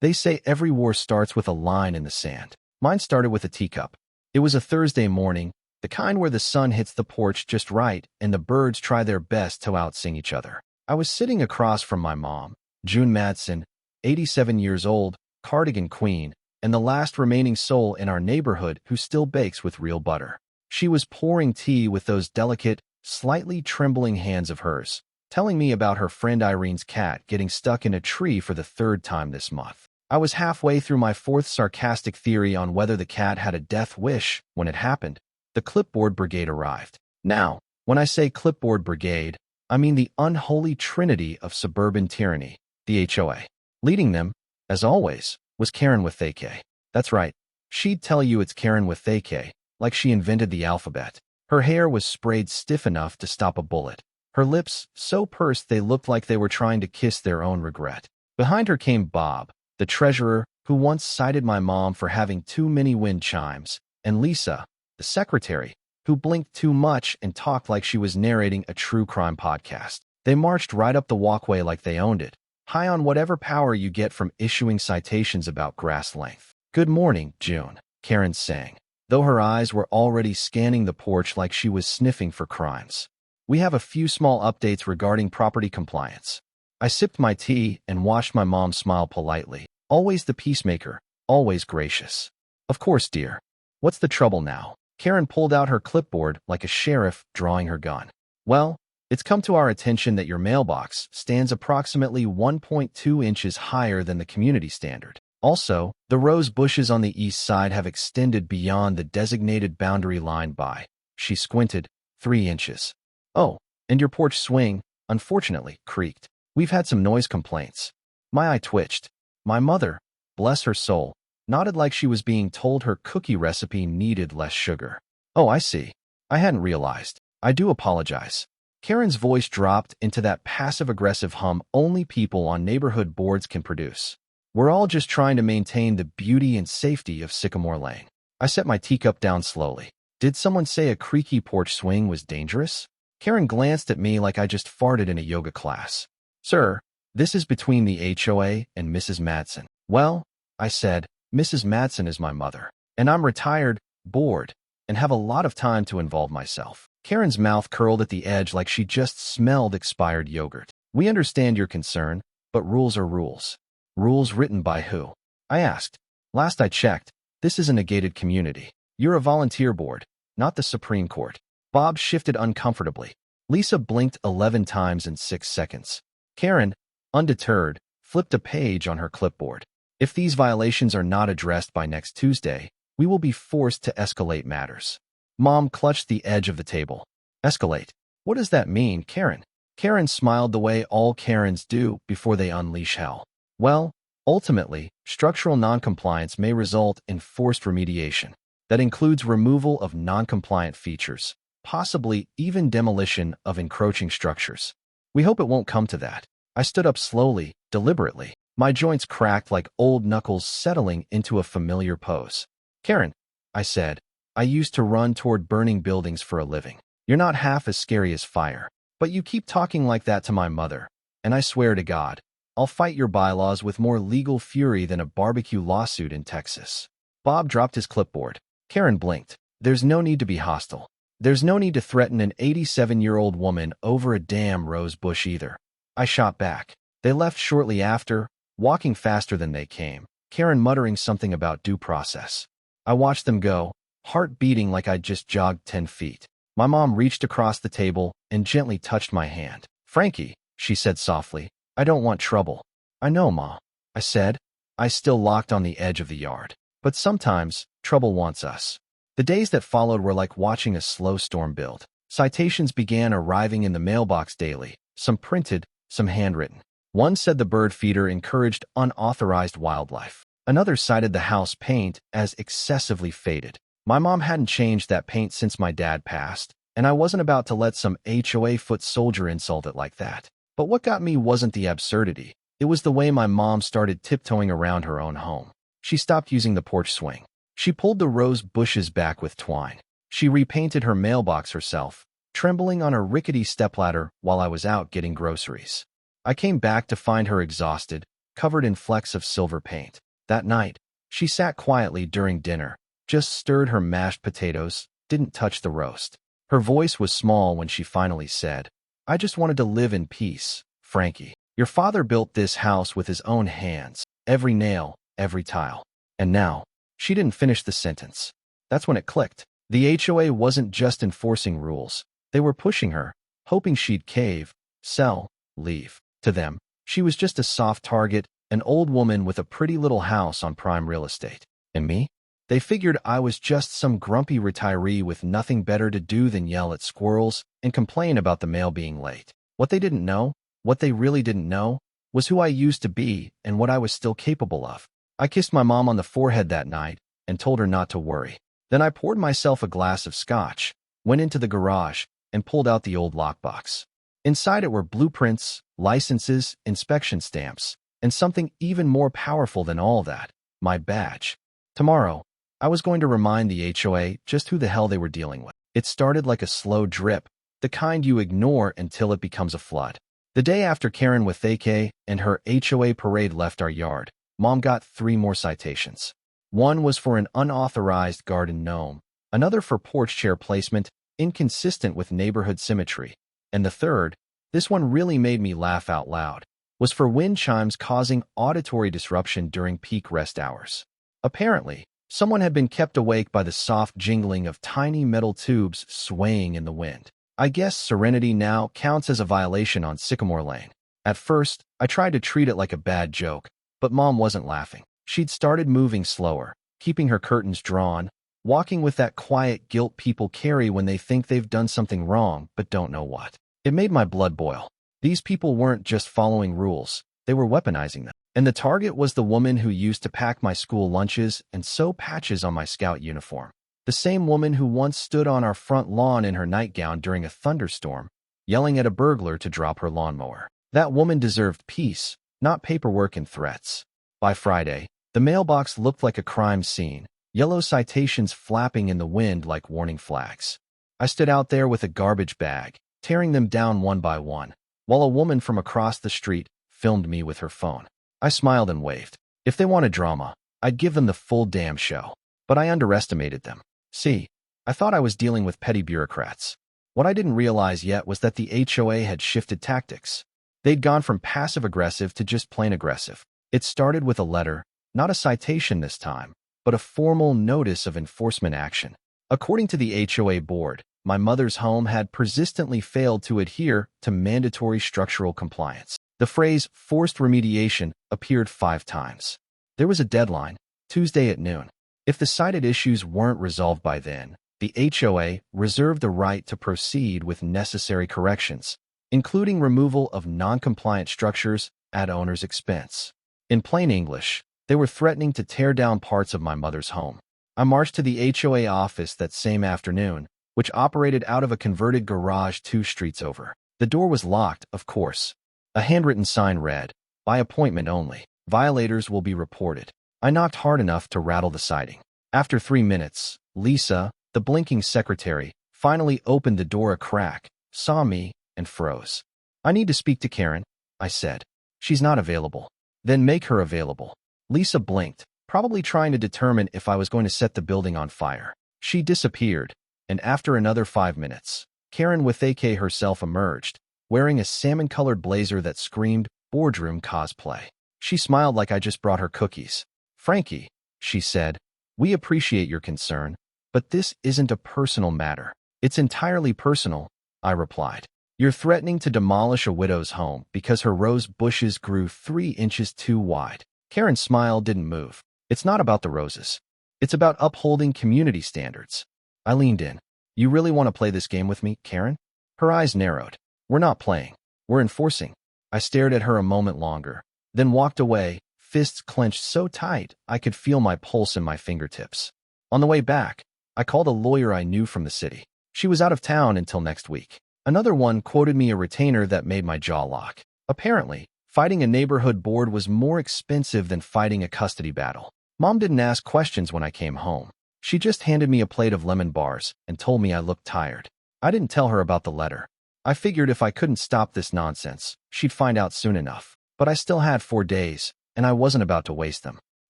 They say every war starts with a line in the sand. Mine started with a teacup. It was a Thursday morning, the kind where the sun hits the porch just right and the birds try their best to outsing each other. I was sitting across from my mom, June Madsen, 87 years old, cardigan queen, and the last remaining soul in our neighborhood who still bakes with real butter. She was pouring tea with those delicate, slightly trembling hands of hers, telling me about her friend Irene's cat getting stuck in a tree for the third time this month. I was halfway through my fourth sarcastic theory on whether the cat had a death wish when it happened. The clipboard brigade arrived. Now, when I say clipboard brigade, I mean the unholy trinity of suburban tyranny, the HOA. Leading them, as always, was Karen with AK. That's right, she'd tell you it's Karen with AK, like she invented the alphabet. Her hair was sprayed stiff enough to stop a bullet. Her lips so pursed they looked like they were trying to kiss their own regret. Behind her came Bob, the treasurer, who once cited my mom for having too many wind chimes, and Lisa, the secretary, who blinked too much and talked like she was narrating a true crime podcast. They marched right up the walkway like they owned it, high on whatever power you get from issuing citations about grass length. "Good morning, June," Karen sang, though her eyes were already scanning the porch like she was sniffing for crimes. "We have a few small updates regarding property compliance." I sipped my tea and watched my mom smile politely. Always the peacemaker, always gracious. "Of course, dear. What's the trouble now?" Karen pulled out her clipboard like a sheriff drawing her gun. "Well, it's come to our attention that your mailbox stands approximately 1.2 inches higher than the community standard. Also, the rose bushes on the east side have extended beyond the designated boundary line by," she squinted, 3 inches. "Oh, and your porch swing, unfortunately, creaked. We've had some noise complaints." My eye twitched. My mother, bless her soul, nodded like she was being told her cookie recipe needed less sugar. "Oh, I see. I hadn't realized. I do apologize." Karen's voice dropped into that passive-aggressive hum only people on neighborhood boards can produce. "We're all just trying to maintain the beauty and safety of Sycamore Lane." I set my teacup down slowly. Did someone say a creaky porch swing was dangerous? Karen glanced at me like I just farted in a yoga class. "Sir, this is between the HOA and Mrs. Madsen." "Well," I said, "Mrs. Madsen is my mother, and I'm retired, bored, and have a lot of time to involve myself." Karen's mouth curled at the edge like she just smelled expired yogurt. "We understand your concern, but rules are rules." "Rules written by who?" I asked. "Last I checked, this is a gated community. You're a volunteer board, not the Supreme Court." Bob shifted uncomfortably. Lisa blinked 11 times in 6 seconds. Karen, undeterred, flipped a page on her clipboard. "If these violations are not addressed by next Tuesday, we will be forced to escalate matters." Mom clutched the edge of the table. "Escalate? What does that mean, Karen?" Karen smiled the way all Karens do before they unleash hell. "Well, ultimately, structural noncompliance may result in forced remediation. That includes removal of noncompliant features, possibly even demolition of encroaching structures. We hope it won't come to that." I stood up slowly, deliberately. My joints cracked like old knuckles settling into a familiar pose. "Karen," I said, "I used to run toward burning buildings for a living. You're not half as scary as fire. But you keep talking like that to my mother, and I swear to God, I'll fight your bylaws with more legal fury than a barbecue lawsuit in Texas." Bob dropped his clipboard. Karen blinked. "There's no need to be hostile. There's no need to threaten an 87-year-old woman over a damn rose bush either." I shot back. They left shortly after, walking faster than they came, Karen muttering something about due process. I watched them go, heart beating like I'd just jogged 10 feet. My mom reached across the table and gently touched my hand. "Frankie," she said softly, "I don't want trouble." "I know, Ma," I said. I still locked on the edge of the yard. But sometimes, trouble wants us. The days that followed were like watching a slow storm build. Citations began arriving in the mailbox daily, some printed, some handwritten. One said the bird feeder encouraged unauthorized wildlife. Another cited the house paint as excessively faded. My mom hadn't changed that paint since my dad passed, and I wasn't about to let some HOA foot soldier insult it like that. But what got me wasn't the absurdity. It was the way my mom started tiptoeing around her own home. She stopped using the porch swing. She pulled the rose bushes back with twine. She repainted her mailbox herself, trembling on a rickety stepladder while I was out getting groceries. I came back to find her exhausted, covered in flecks of silver paint. That night, she sat quietly during dinner, just stirred her mashed potatoes, didn't touch the roast. Her voice was small when she finally said, "I just wanted to live in peace, Frankie. Your father built this house with his own hands, every nail, every tile." And now, she didn't finish the sentence. That's when it clicked. The HOA wasn't just enforcing rules. They were pushing her, hoping she'd cave, sell, leave. To them, she was just a soft target, an old woman with a pretty little house on prime real estate. And me? They figured I was just some grumpy retiree with nothing better to do than yell at squirrels and complain about the mail being late. What they didn't know, what they really didn't know, was who I used to be and what I was still capable of. I kissed my mom on the forehead that night and told her not to worry. Then I poured myself a glass of scotch, went into the garage, and pulled out the old lockbox. Inside it were blueprints, licenses, inspection stamps, and something even more powerful than all that, my badge. Tomorrow, I was going to remind the HOA just who the hell they were dealing with. It started like a slow drip, the kind you ignore until it becomes a flood. The day after Karen Withake and her HOA parade left our yard, Mom got 3 more citations. One was for an unauthorized garden gnome, another for porch chair placement, inconsistent with neighborhood symmetry, and the third, this one really made me laugh out loud, was for wind chimes causing auditory disruption during peak rest hours. Apparently, someone had been kept awake by the soft jingling of tiny metal tubes swaying in the wind. I guess Serenity now counts as a violation on Sycamore Lane. At first, I tried to treat it like a bad joke, but Mom wasn't laughing. She'd started moving slower, keeping her curtains drawn, walking with that quiet guilt people carry when they think they've done something wrong but don't know what. It made my blood boil. These people weren't just following rules, they were weaponizing them. And the target was the woman who used to pack my school lunches and sew patches on my scout uniform. The same woman who once stood on our front lawn in her nightgown during a thunderstorm, yelling at a burglar to drop her lawnmower. That woman deserved peace, not paperwork and threats. By Friday, the mailbox looked like a crime scene, yellow citations flapping in the wind like warning flags. I stood out there with a garbage bag, tearing them down one by one, while a woman from across the street filmed me with her phone. I smiled and waved. If they wanted drama, I'd give them the full damn show. But I underestimated them. See, I thought I was dealing with petty bureaucrats. What I didn't realize yet was that the HOA had shifted tactics. They'd gone from passive-aggressive to just plain aggressive. It started with a letter, not a citation this time, but a formal notice of enforcement action. According to the HOA board, my mother's home had persistently failed to adhere to mandatory structural compliance. The phrase forced remediation appeared 5 times. There was a deadline, Tuesday at noon. If the cited issues weren't resolved by then, the HOA reserved the right to proceed with necessary corrections, including removal of non-compliant structures at owner's expense. In plain English, they were threatening to tear down parts of my mother's home. I marched to the HOA office that same afternoon, which operated out of a converted garage 2 streets over. The door was locked, of course. A handwritten sign read, "By appointment only. Violators will be reported." I knocked hard enough to rattle the siding. After 3 minutes, Lisa, the blinking secretary, finally opened the door a crack, saw me, and froze. "I need to speak to Karen," I said. "She's not available." "Then make her available." Lisa blinked, probably trying to determine if I was going to set the building on fire. She disappeared, and after another 5 minutes, Karen Withake herself emerged, wearing a salmon-colored blazer that screamed boardroom cosplay. She smiled like I just brought her cookies. "Frankie," she said, "we appreciate your concern, but this isn't a personal matter." "It's entirely personal," I replied. "You're threatening to demolish a widow's home because her rose bushes grew 3 inches too wide." Karen's smile didn't move. "It's not about the roses. It's about upholding community standards." I leaned in. "You really want to play this game with me, Karen?" Her eyes narrowed. "We're not playing. We're enforcing." I stared at her a moment longer, then walked away, fists clenched so tight I could feel my pulse in my fingertips. On the way back, I called a lawyer I knew from the city. She was out of town until next week. Another one quoted me a retainer that made my jaw lock. Apparently, fighting a neighborhood board was more expensive than fighting a custody battle. Mom didn't ask questions when I came home. She just handed me a plate of lemon bars and told me I looked tired. I didn't tell her about the letter. I figured if I couldn't stop this nonsense, she'd find out soon enough. But I still had 4 days, and I wasn't about to waste them.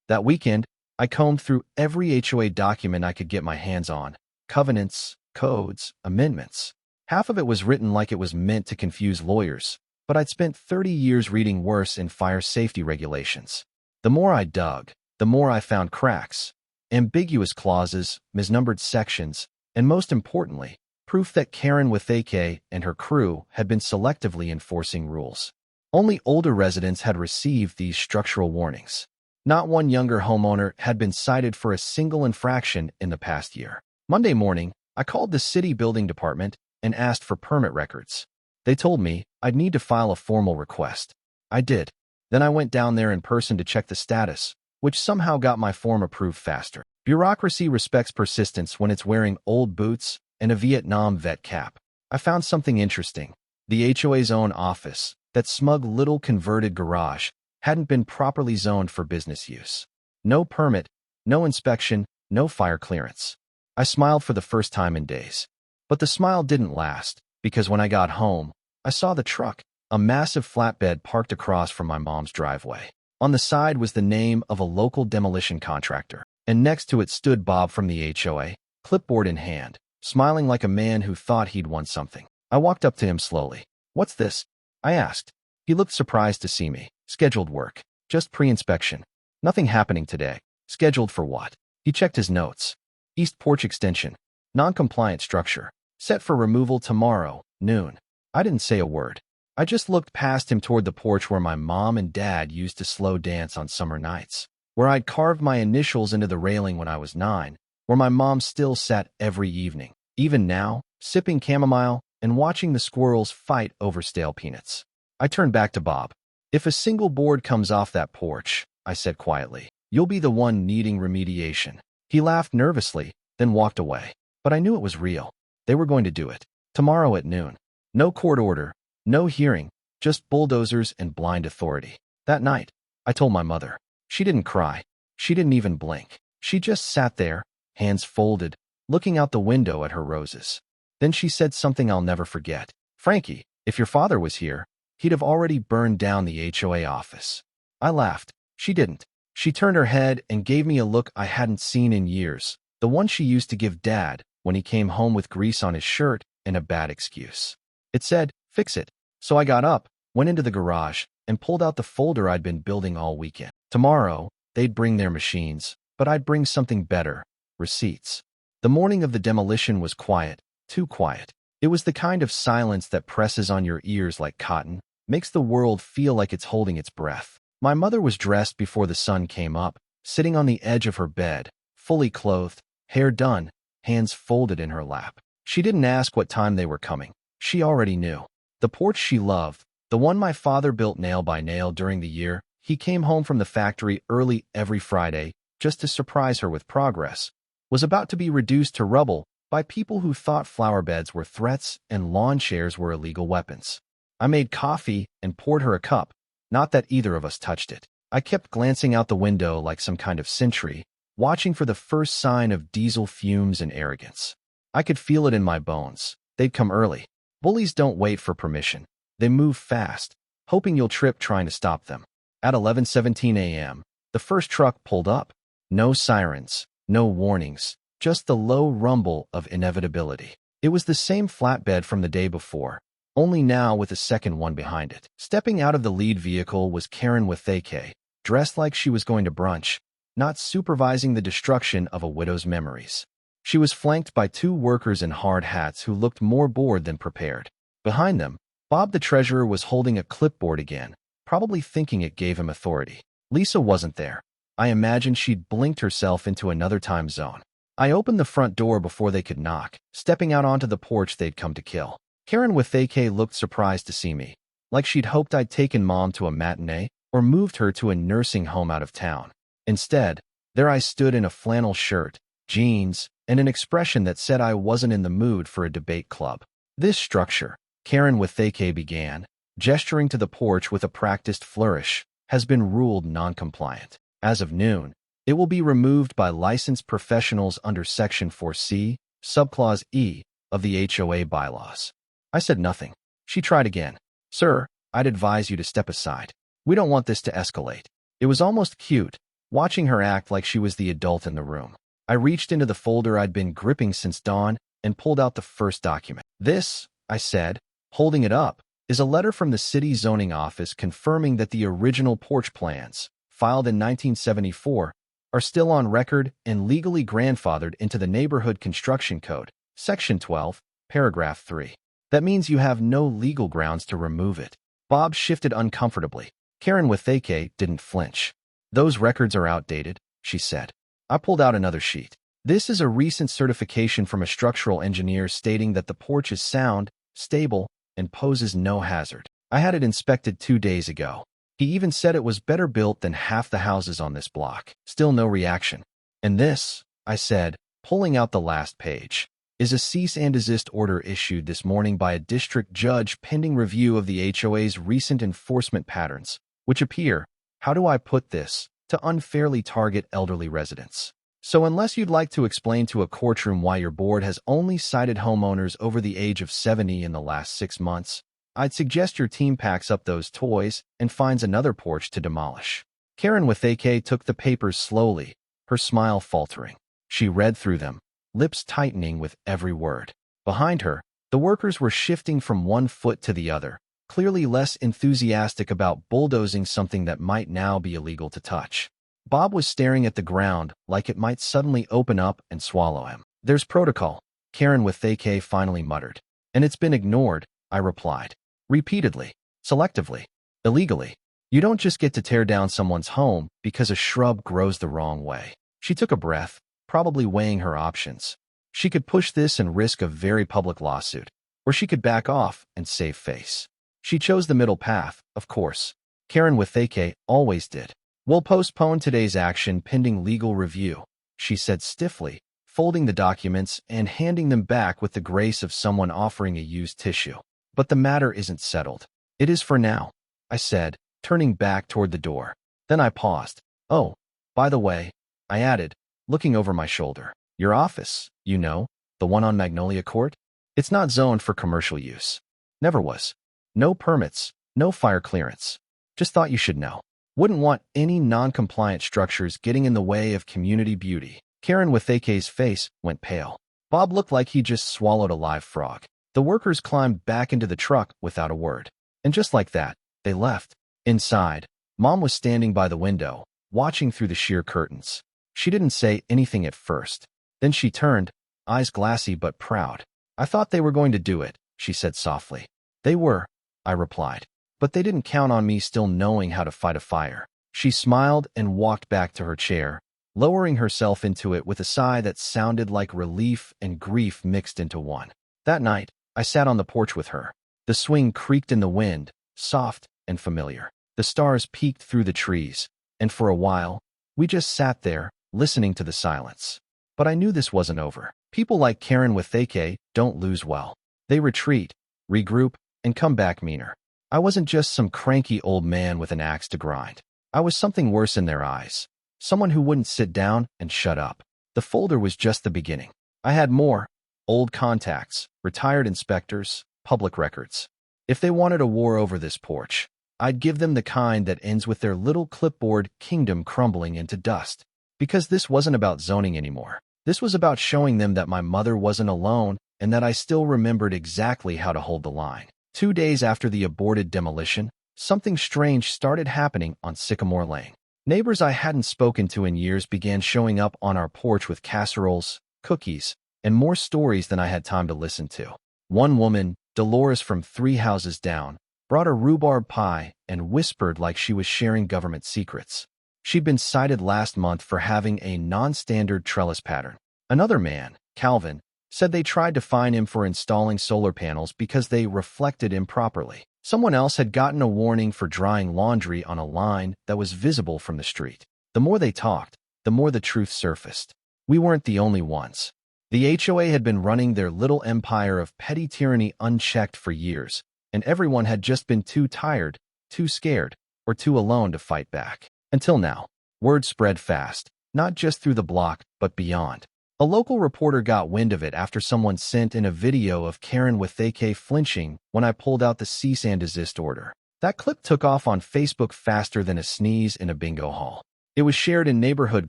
That weekend, I combed through every HOA document I could get my hands on. Covenants, codes, amendments. Half of it was written like it was meant to confuse lawyers, but I'd spent 30 years reading worse in fire safety regulations. The more I dug, the more I found cracks, ambiguous clauses, misnumbered sections, and most importantly, proof that Karen Withake and her crew had been selectively enforcing rules. Only older residents had received these structural warnings. Not one younger homeowner had been cited for a single infraction in the past year. Monday morning, I called the city building department and asked for permit records. They told me I'd need to file a formal request. I did. Then I went down there in person to check the status, which somehow got my form approved faster. Bureaucracy respects persistence when it's wearing old boots and a Vietnam vet cap. I found something interesting. The HOA's own office, that smug little converted garage, hadn't been properly zoned for business use. No permit, no inspection, no fire clearance. I smiled for the first time in days. But the smile didn't last, because when I got home, I saw the truck, a massive flatbed parked across from my mom's driveway. On the side was the name of a local demolition contractor, and next to it stood Bob from the HOA, clipboard in hand, smiling like a man who thought he'd won something. I walked up to him slowly. "What's this?" I asked. He looked surprised to see me. "Scheduled work. Just pre-inspection. Nothing happening today." "Scheduled for what?" He checked his notes. "East porch extension. Non-compliant structure. Set for removal tomorrow, noon." I didn't say a word. I just looked past him toward the porch where my mom and dad used to slow dance on summer nights, where I'd carved my initials into the railing when I was 9, where my mom still sat every evening, even now, sipping chamomile and watching the squirrels fight over stale peanuts. I turned back to Bob. "If a single board comes off that porch," I said quietly, "you'll be the one needing remediation." He laughed nervously, then walked away. But I knew it was real. They were going to do it. Tomorrow at noon. No court order, no hearing, just bulldozers and blind authority. That night, I told my mother. She didn't cry. She didn't even blink. She just sat there, hands folded, looking out the window at her roses. Then she said something I'll never forget. "Frankie, if your father was here, he'd have already burned down the HOA office." I laughed. She didn't. She turned her head and gave me a look I hadn't seen in years, the one she used to give Dad when he came home with grease on his shirt and a bad excuse. It said, "Fix it." So I got up, went into the garage, and pulled out the folder I'd been building all weekend. Tomorrow, they'd bring their machines, but I'd bring something better: receipts. The morning of the demolition was quiet, too quiet. It was the kind of silence that presses on your ears like cotton, makes the world feel like it's holding its breath. My mother was dressed before the sun came up, sitting on the edge of her bed, fully clothed, hair done, hands folded in her lap. She didn't ask what time they were coming. She already knew. The porch she loved, the one my father built nail by nail during the year he came home from the factory early every Friday just to surprise her with progress, was about to be reduced to rubble by people who thought flower beds were threats and lawn chairs were illegal weapons. I made coffee and poured her a cup, not that either of us touched it. I kept glancing out the window like some kind of sentry, watching for the first sign of diesel fumes and arrogance. I could feel it in my bones. They'd come early. Bullies don't wait for permission. They move fast, hoping you'll trip trying to stop them. At 11:17 a.m., the first truck pulled up. No sirens, no warnings, just the low rumble of inevitability. It was the same flatbed from the day before, only now with a second one behind it. Stepping out of the lead vehicle was Karen Withake, dressed like she was going to brunch, not supervising the destruction of a widow's memories. She was flanked by 2 workers in hard hats who looked more bored than prepared. Behind them, Bob the treasurer was holding a clipboard again, probably thinking it gave him authority. Lisa wasn't there. I imagined she'd blinked herself into another time zone. I opened the front door before they could knock, stepping out onto the porch they'd come to kill. Karen Withake looked surprised to see me, like she'd hoped I'd taken Mom to a matinee or moved her to a nursing home out of town. Instead, there I stood in a flannel shirt, jeans, and an expression that said I wasn't in the mood for a debate club. "This structure," Karen Withake began, gesturing to the porch with a practiced flourish, "has been ruled non-compliant. As of noon, it will be removed by licensed professionals under Section 4C, Subclause E, of the HOA bylaws." I said nothing. She tried again. "Sir, I'd advise you to step aside. We don't want this to escalate." It was almost cute, watching her act like she was the adult in the room. I reached into the folder I'd been gripping since dawn and pulled out the first document. This, I said, holding it up, is a letter from the city zoning office confirming that the original porch plans, filed in 1974, are still on record and legally grandfathered into the Neighborhood Construction Code, Section 12, Paragraph 3. That means you have no legal grounds to remove it. Bob shifted uncomfortably. Karen Withake didn't flinch. Those records are outdated, she said. I pulled out another sheet. This is a recent certification from a structural engineer stating that the porch is sound, stable, and poses no hazard. I had it inspected 2 days ago. He even said it was better built than half the houses on this block. Still no reaction. And this, I said, pulling out the last page, is a cease and desist order issued this morning by a district judge pending review of the HOA's recent enforcement patterns, which appear, how do I put this, to unfairly target elderly residents. So unless you'd like to explain to a courtroom why your board has only cited homeowners over the age of 70 in the last 6 months, I'd suggest your team packs up those toys and finds another porch to demolish. Karen Withake took the papers slowly, her smile faltering. She read through them, lips tightening with every word. Behind her, the workers were shifting from one foot to the other, clearly less enthusiastic about bulldozing something that might now be illegal to touch. Bob was staring at the ground like it might suddenly open up and swallow him. There's protocol, Karen Withake finally muttered. And it's been ignored, I replied. Repeatedly, selectively, illegally. You don't just get to tear down someone's home because a shrub grows the wrong way. She took a breath, probably weighing her options. She could push this and risk a very public lawsuit, or she could back off and save face. She chose the middle path, of course. Karen Withake always did. We'll postpone today's action pending legal review, she said stiffly, folding the documents and handing them back with the grace of someone offering a used tissue. But the matter isn't settled. It is for now, I said, turning back toward the door. Then I paused. Oh, by the way, I added, looking over my shoulder. Your office, you know, the one on Magnolia Court? It's not zoned for commercial use. Never was. No permits, no fire clearance. Just thought you should know. Wouldn't want any non-compliant structures getting in the way of community beauty. Karen Withake's face went pale. Bob looked like he just swallowed a live frog. The workers climbed back into the truck without a word. And just like that, they left. Inside, Mom was standing by the window, watching through the sheer curtains. She didn't say anything at first. Then she turned, eyes glassy but proud. I thought they were going to do it, she said softly. They were, I replied. But they didn't count on me still knowing how to fight a fire. She smiled and walked back to her chair, lowering herself into it with a sigh that sounded like relief and grief mixed into one. That night, I sat on the porch with her. The swing creaked in the wind, soft and familiar. The stars peeked through the trees, and for a while, we just sat there, listening to the silence. But I knew this wasn't over. People like Karen Withake don't lose well. They retreat, regroup, and come back meaner. I wasn't just some cranky old man with an axe to grind. I was something worse in their eyes. Someone who wouldn't sit down and shut up. The folder was just the beginning. I had more. Old contacts, retired inspectors, public records. If they wanted a war over this porch, I'd give them the kind that ends with their little clipboard kingdom crumbling into dust. Because this wasn't about zoning anymore. This was about showing them that my mother wasn't alone and that I still remembered exactly how to hold the line. 2 days after the aborted demolition, something strange started happening on Sycamore Lane. Neighbors I hadn't spoken to in years began showing up on our porch with casseroles, cookies, and more stories than I had time to listen to. One woman, Dolores from 3 houses down, brought a rhubarb pie and whispered like she was sharing government secrets. She'd been cited last month for having a non-standard trellis pattern. Another man, Calvin, said they tried to fine him for installing solar panels because they reflected improperly. Someone else had gotten a warning for drying laundry on a line that was visible from the street. The more they talked, the more the truth surfaced. We weren't the only ones. The HOA had been running their little empire of petty tyranny unchecked for years, and everyone had just been too tired, too scared, or too alone to fight back. Until now, word spread fast, not just through the block, but beyond. A local reporter got wind of it after someone sent in a video of Karen Withake flinching when I pulled out the cease and desist order. That clip took off on Facebook faster than a sneeze in a bingo hall. It was shared in neighborhood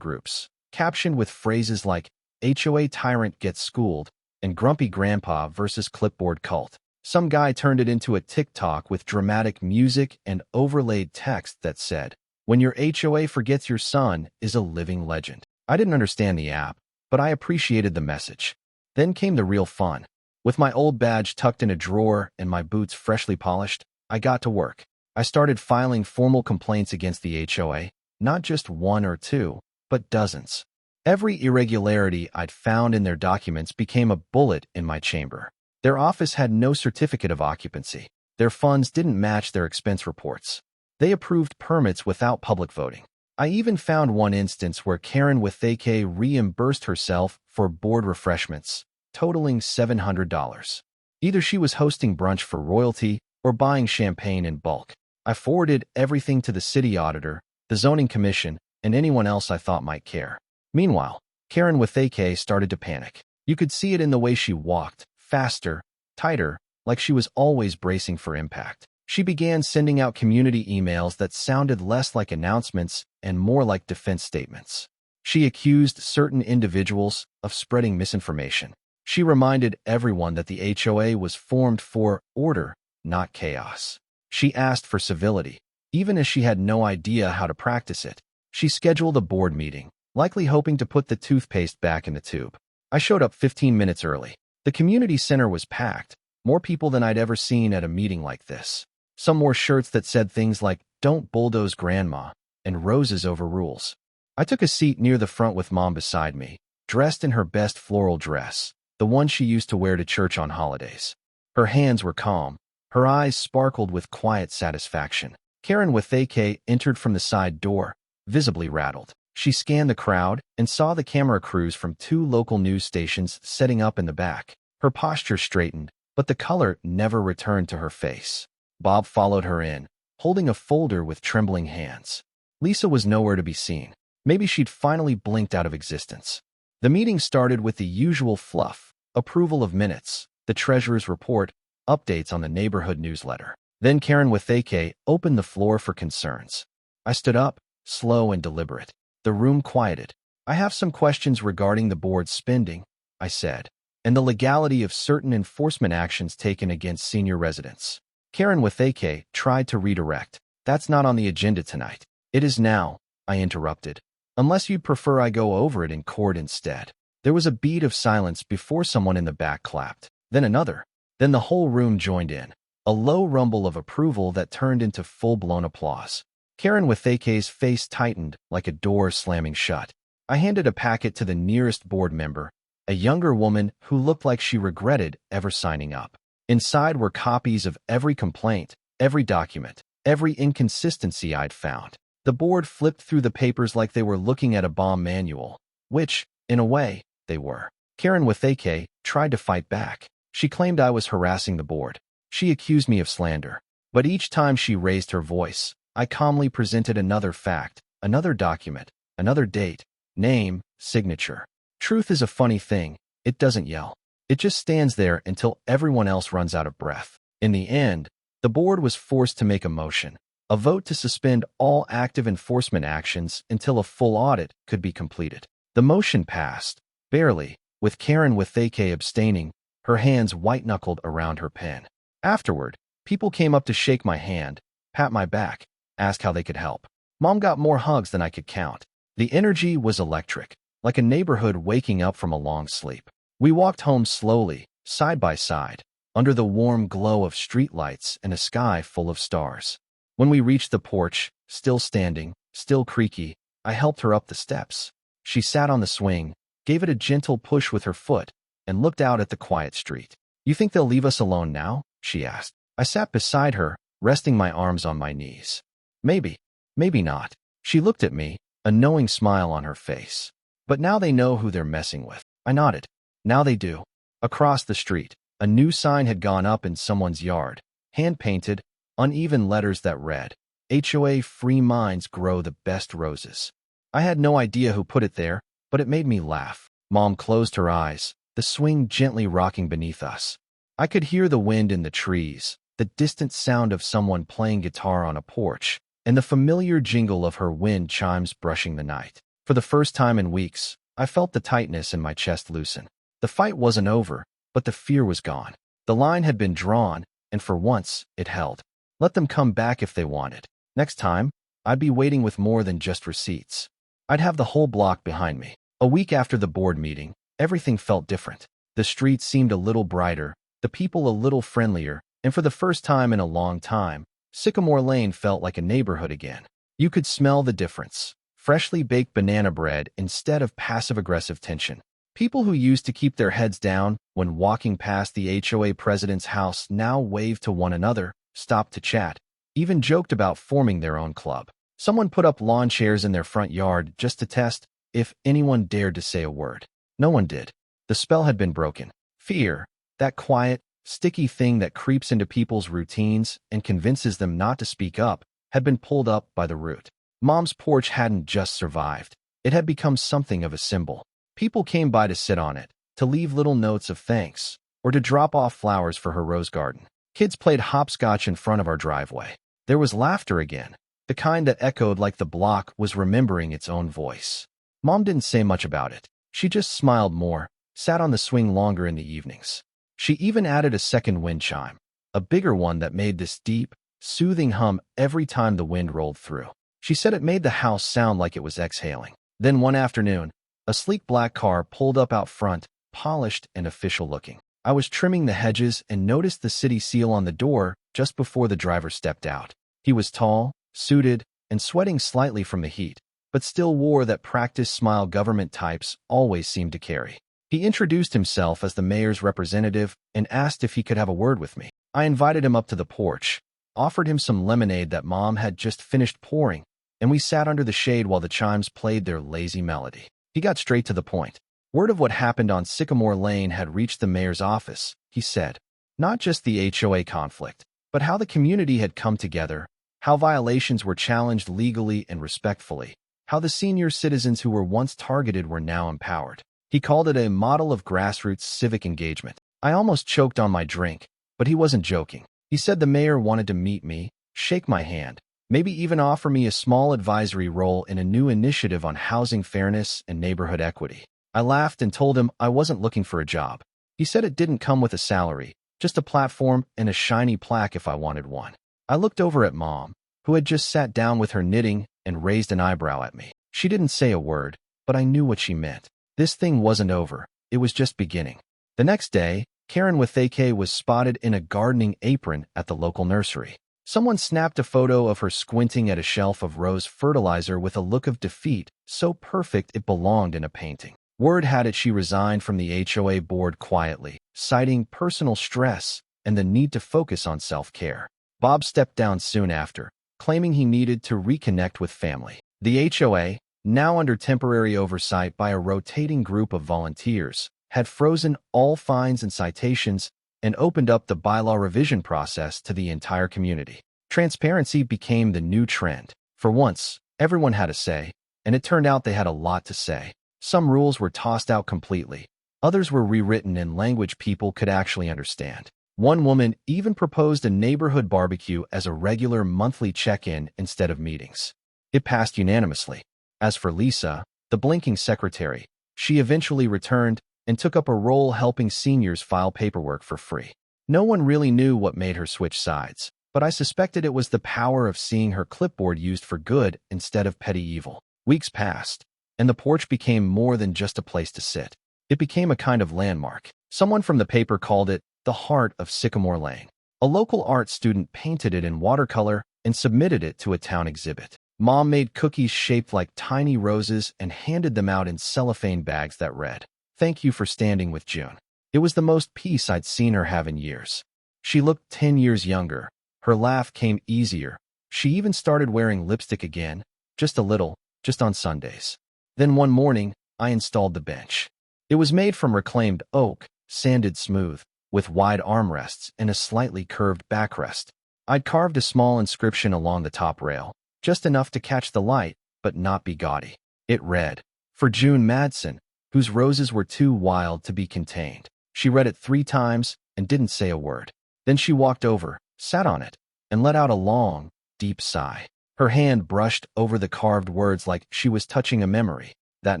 groups, captioned with phrases like HOA tyrant gets schooled and grumpy grandpa versus clipboard cult. Some guy turned it into a TikTok with dramatic music and overlaid text that said, "When your HOA forgets your son is a living legend." I didn't understand the app, but I appreciated the message. Then came the real fun. With my old badge tucked in a drawer and my boots freshly polished, I got to work. I started filing formal complaints against the HOA, not just one or two, but dozens. Every irregularity I'd found in their documents became a bullet in my chamber. Their office had no certificate of occupancy. Their funds didn't match their expense reports. They approved permits without public voting. I even found one instance where Karen with AK reimbursed herself for board refreshments, totaling $700. Either she was hosting brunch for royalty or buying champagne in bulk. I forwarded everything to the city auditor, the zoning commission, and anyone else I thought might care. Meanwhile, Karen with AK started to panic. You could see it in the way she walked, faster, tighter, like she was always bracing for impact. She began sending out community emails that sounded less like announcements and more like defense statements. She accused certain individuals of spreading misinformation. She reminded everyone that the HOA was formed for order, not chaos. She asked for civility, even as she had no idea how to practice it. She scheduled a board meeting, likely hoping to put the toothpaste back in the tube. I showed up 15 minutes early. The community center was packed, more people than I'd ever seen at a meeting like this. Some wore shirts that said things like, "Don't bulldoze grandma," and "Roses over rules." I took a seat near the front with Mom beside me, dressed in her best floral dress, the one she used to wear to church on holidays. Her hands were calm. Her eyes sparkled with quiet satisfaction. Karen with AK entered from the side door, visibly rattled. She scanned the crowd and saw the camera crews from 2 local news stations setting up in the back. Her posture straightened, but the color never returned to her face. Bob followed her in, holding a folder with trembling hands. Lisa was nowhere to be seen. Maybe she'd finally blinked out of existence. The meeting started with the usual fluff: approval of minutes, the treasurer's report, updates on the neighborhood newsletter. Then Karen with AK opened the floor for concerns. I stood up, slow and deliberate. The room quieted. "I have some questions regarding the board's spending," I said, "and the legality of certain enforcement actions taken against senior residents." Karen with AK tried to redirect. "That's not on the agenda tonight." "It is now," I interrupted. "Unless you'd prefer I go over it in court instead." There was a beat of silence before someone in the back clapped. Then another. Then the whole room joined in. A low rumble of approval that turned into full-blown applause. Karen with AK's face tightened like a door slamming shut. I handed a packet to the nearest board member, a younger woman who looked like she regretted ever signing up. Inside were copies of every complaint, every document, every inconsistency I'd found. The board flipped through the papers like they were looking at a bomb manual, which, in a way, they were. Karen with AK tried to fight back. She claimed I was harassing the board. She accused me of slander. But each time she raised her voice, I calmly presented another fact, another document, another date, name, signature. Truth is a funny thing. It doesn't yell. It just stands there until everyone else runs out of breath. In the end, the board was forced to make a motion, a vote to suspend all active enforcement actions until a full audit could be completed. The motion passed, barely, with Karen with AK abstaining, her hands white-knuckled around her pen. Afterward, people came up to shake my hand, pat my back, ask how they could help. Mom got more hugs than I could count. The energy was electric, like a neighborhood waking up from a long sleep. We walked home slowly, side by side, under the warm glow of streetlights and a sky full of stars. When we reached the porch, still standing, still creaky, I helped her up the steps. She sat on the swing, gave it a gentle push with her foot, and looked out at the quiet street. "You think they'll leave us alone now?" she asked. I sat beside her, resting my arms on my knees. "Maybe, maybe not." She looked at me, a knowing smile on her face. "But now they know who they're messing with." I nodded. "Now they do." Across the street, a new sign had gone up in someone's yard, hand-painted, uneven letters that read, "HOA Free Minds Grow the Best Roses." I had no idea who put it there, but it made me laugh. Mom closed her eyes, the swing gently rocking beneath us. I could hear the wind in the trees, the distant sound of someone playing guitar on a porch, and the familiar jingle of her wind chimes brushing the night. For the first time in weeks, I felt the tightness in my chest loosen. The fight wasn't over, but the fear was gone. The line had been drawn, and for once, it held. Let them come back if they wanted. Next time, I'd be waiting with more than just receipts. I'd have the whole block behind me. A week after the board meeting, everything felt different. The streets seemed a little brighter, the people a little friendlier, and for the first time in a long time, Sycamore Lane felt like a neighborhood again. You could smell the difference. Freshly baked banana bread instead of passive-aggressive tension. People who used to keep their heads down when walking past the HOA president's house now waved to one another, stopped to chat, even joked about forming their own club. Someone put up lawn chairs in their front yard just to test if anyone dared to say a word. No one did. The spell had been broken. Fear, that quiet, sticky thing that creeps into people's routines and convinces them not to speak up, had been pulled up by the root. Mom's porch hadn't just survived. It had become something of a symbol. People came by to sit on it, to leave little notes of thanks, or to drop off flowers for her rose garden. Kids played hopscotch in front of our driveway. There was laughter again, the kind that echoed like the block was remembering its own voice. Mom didn't say much about it. She just smiled more, sat on the swing longer in the evenings. She even added a second wind chime, a bigger one that made this deep, soothing hum every time the wind rolled through. She said it made the house sound like it was exhaling. Then one afternoon, a sleek black car pulled up out front, polished and official-looking. I was trimming the hedges and noticed the city seal on the door just before the driver stepped out. He was tall, suited, and sweating slightly from the heat, but still wore that practiced smile government types always seem to carry. He introduced himself as the mayor's representative and asked if he could have a word with me. I invited him up to the porch, offered him some lemonade that Mom had just finished pouring, and we sat under the shade while the chimes played their lazy melody. He got straight to the point. Word of what happened on Sycamore Lane had reached the mayor's office, he said. Not just the HOA conflict, but how the community had come together, how violations were challenged legally and respectfully, how the senior citizens who were once targeted were now empowered. He called it a model of grassroots civic engagement. I almost choked on my drink, but he wasn't joking. He said the mayor wanted to meet me, shake my hand, maybe even offer me a small advisory role in a new initiative on housing fairness and neighborhood equity. I laughed and told him I wasn't looking for a job. He said it didn't come with a salary, just a platform and a shiny plaque if I wanted one. I looked over at Mom, who had just sat down with her knitting and raised an eyebrow at me. She didn't say a word, but I knew what she meant. This thing wasn't over. It was just beginning. The next day, Karen with AK was spotted in a gardening apron at the local nursery. Someone snapped a photo of her squinting at a shelf of rose fertilizer with a look of defeat, so perfect it belonged in a painting. Word had it she resigned from the HOA board quietly, citing personal stress and the need to focus on self-care. Bob stepped down soon after, claiming he needed to reconnect with family. The HOA, now under temporary oversight by a rotating group of volunteers, had frozen all fines and citations and opened up the bylaw revision process to the entire community. Transparency became the new trend. For once, everyone had a say, and it turned out they had a lot to say. Some rules were tossed out completely. Others were rewritten in language people could actually understand. One woman even proposed a neighborhood barbecue as a regular monthly check-in instead of meetings. It passed unanimously. As for Lisa, the blinking secretary, she eventually returned and took up a role helping seniors file paperwork for free. No one really knew what made her switch sides, but I suspected it was the power of seeing her clipboard used for good instead of petty evil. Weeks passed, and the porch became more than just a place to sit. It became a kind of landmark. Someone from the paper called it the heart of Sycamore Lane. A local art student painted it in watercolor and submitted it to a town exhibit. Mom made cookies shaped like tiny roses and handed them out in cellophane bags that read, "Thank you for standing with June." It was the most peace I'd seen her have in years. She looked 10 years younger. Her laugh came easier. She even started wearing lipstick again, just a little, just on Sundays. Then one morning, I installed the bench. It was made from reclaimed oak, sanded smooth, with wide armrests and a slightly curved backrest. I'd carved a small inscription along the top rail, just enough to catch the light, but not be gaudy. It read, "For June Madsen, whose roses were too wild to be contained." She read it 3 times and didn't say a word. Then she walked over, sat on it, and let out a long, deep sigh. Her hand brushed over the carved words like she was touching a memory. That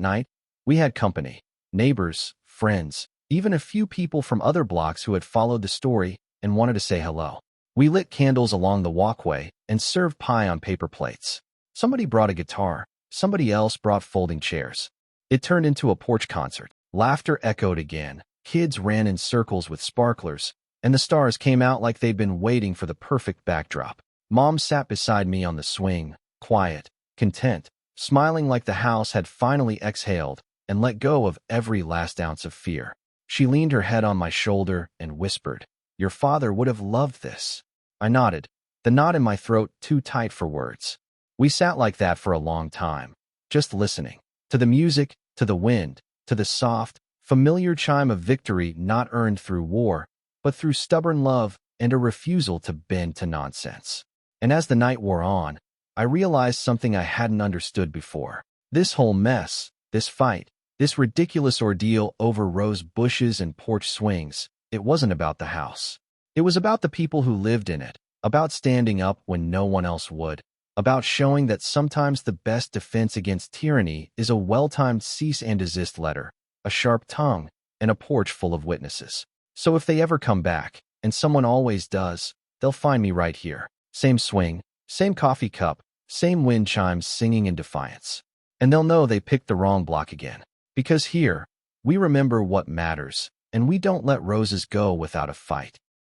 night, we had company. Neighbors, friends, even a few people from other blocks who had followed the story and wanted to say hello. We lit candles along the walkway and served pie on paper plates. Somebody brought a guitar. Somebody else brought folding chairs. It turned into a porch concert. Laughter echoed again. Kids ran in circles with sparklers, and the stars came out like they'd been waiting for the perfect backdrop. Mom sat beside me on the swing, quiet, content, smiling like the house had finally exhaled and let go of every last ounce of fear. She leaned her head on my shoulder and whispered, "Your father would have loved this." I nodded, the knot in my throat too tight for words. We sat like that for a long time, just listening, to the music, to the wind, to the soft, familiar chime of victory not earned through war, but through stubborn love and a refusal to bend to nonsense. And as the night wore on, I realized something I hadn't understood before. This whole mess, this fight, this ridiculous ordeal over rose bushes and porch swings, it wasn't about the house. It was about the people who lived in it, about standing up when no one else would, about showing that sometimes the best defense against tyranny is a well-timed cease and desist letter, a sharp tongue, and a porch full of witnesses. So if they ever come back, and someone always does, they'll find me right here. Same swing, same coffee cup, same wind chimes singing in defiance. And they'll know they picked the wrong block again. Because here, we remember what matters, and we don't let roses go without a fight.